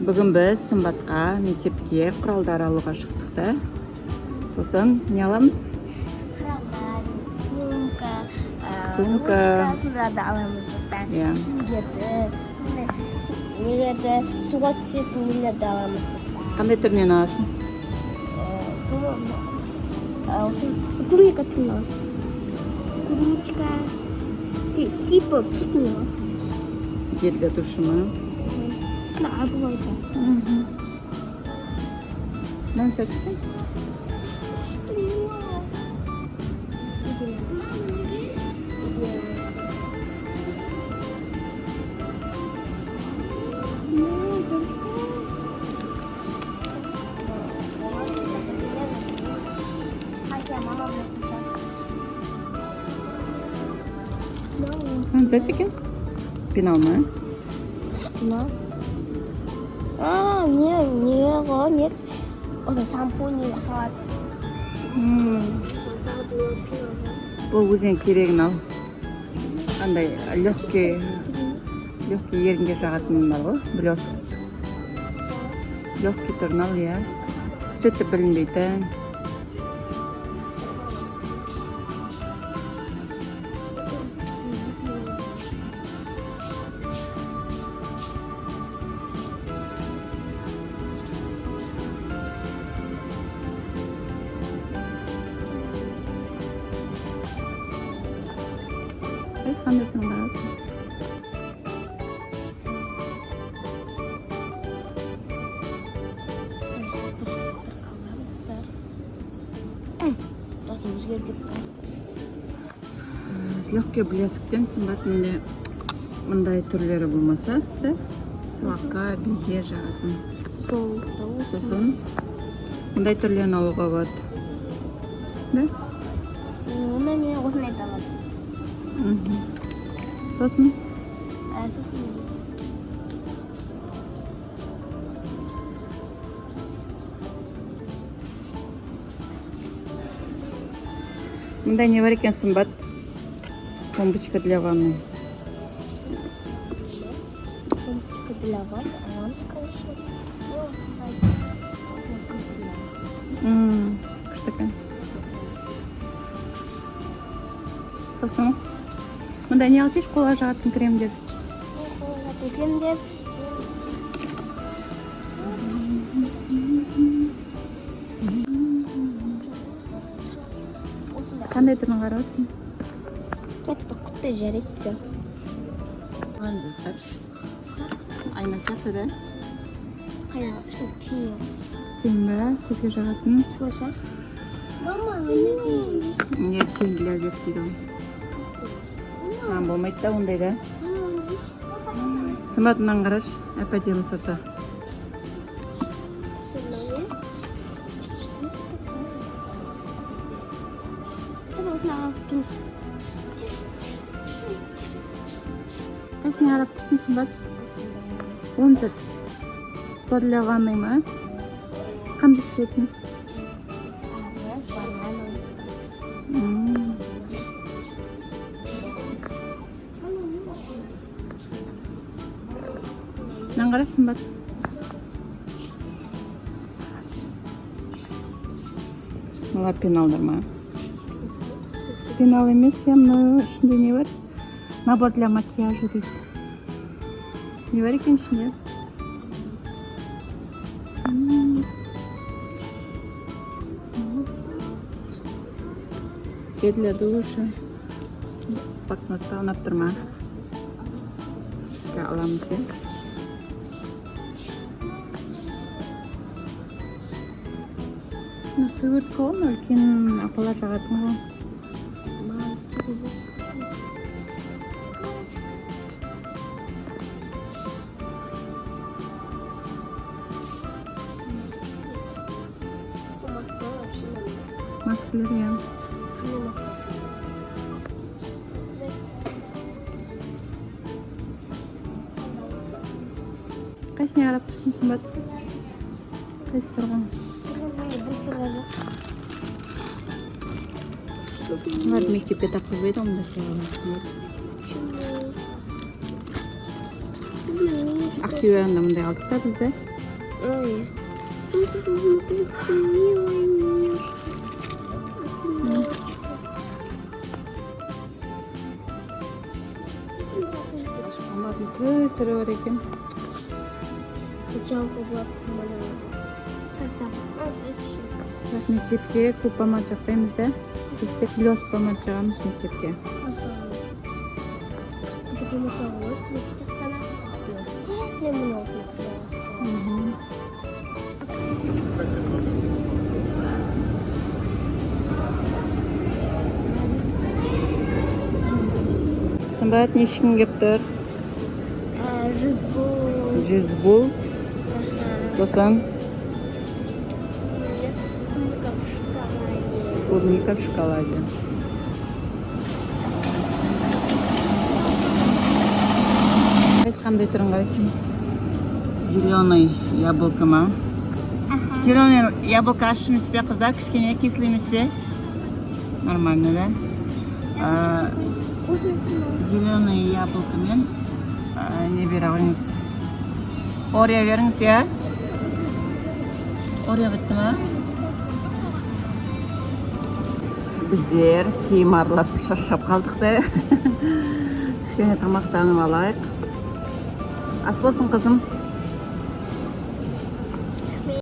Бүгін біз Сымбатқа мектепке құралдар алуға шықтық та. Сосын не аламыз? Құралдар, сумка, Сумка. ручкасында аламыз достар. Иә. Нелерді, суға түсетін нелерді аламыз достар. Қандай түрінен аласың? Клубника түрінен. Клубничка, типа пикнио. Гель для души ма? Да, обзорка. Нам сәтсің? Нам сәтсің? Пенал ма? Нет. Осы шампунь сағат. Бұл өзен керегін ал. Қандай легкий ерінге жағатын бар ғой, білесің. Легкий түрін ал, иә. Сөйтіп білінбейді. Қандай түрін қарасың? Тасын өзгеріп кетті. Легкий білесіктен Сымбат менде мындай түрлері болмаса, да? Сылаққа, биге жағатын. Сосын мындай түрлерін алуға болады. Да? Оны мен осыны айта аламын. Сосын мындай не бар екен Сымбат? Бомбочка для ванны. Бомбочка для ванны, аламыз, конечно. Күшті екен. Сосын мындай не алсайш, қолға жағатын кремдер. Кремдер. Қандай түрін қарасың? Это құтты жарайды. Айна сияқты да? Қайда, үшін түйін. Тең ба? Көзге жағатын? Слыша? Мама, Не, тең для век дейді ол. Болмайды да ондай да. Сымбат мынаны қараш, әп-әдемі сырты. Қайсыны қарап тұрсың, Сымбат? 10 Со для ванной ма? Қандай түсетін? Мынаны қараш, Сымбат. Мына пеналдар ма? Пенал емес, мына ішінде не бар? Набор для макияжа дейді. Не бар екен ішінде? Гель для душа. Блокнотта ұнап тұр ма? Аламыз, иә? Сығыртқы ғой, үлкен апалар жағатын ғой. Маскалар, иә. Қайсыне қарап тұрсың, Сымбат? Қайсы сырған? Var mektup takip ediyorum da sana. Aktif öğrendim de aldık da bize. Ой. Шоколадның түрі бар екен. Жалпы болып тұрмады. Так, мектепке көп помад жақпаймыз да. Біз тек глёс помад жағамыз мектепке. Сымбат нешкін кеп тұр? Жизбул. Сосын клубника в шоколаде. Қандай түрін қарайсың? Зеленый яблоко ма? Зеленый яблоко ащы емес пе қыздар? Кішкене кислый емес пе? Нормально, да? Зеленый яблоко мен не бере қойыңыз? Орео беріңіз, я? Орео бітті ма? Біздер киім аралап шаршап қалдық та. Кішкене тамақтанып алайық. Ас болсын қызым.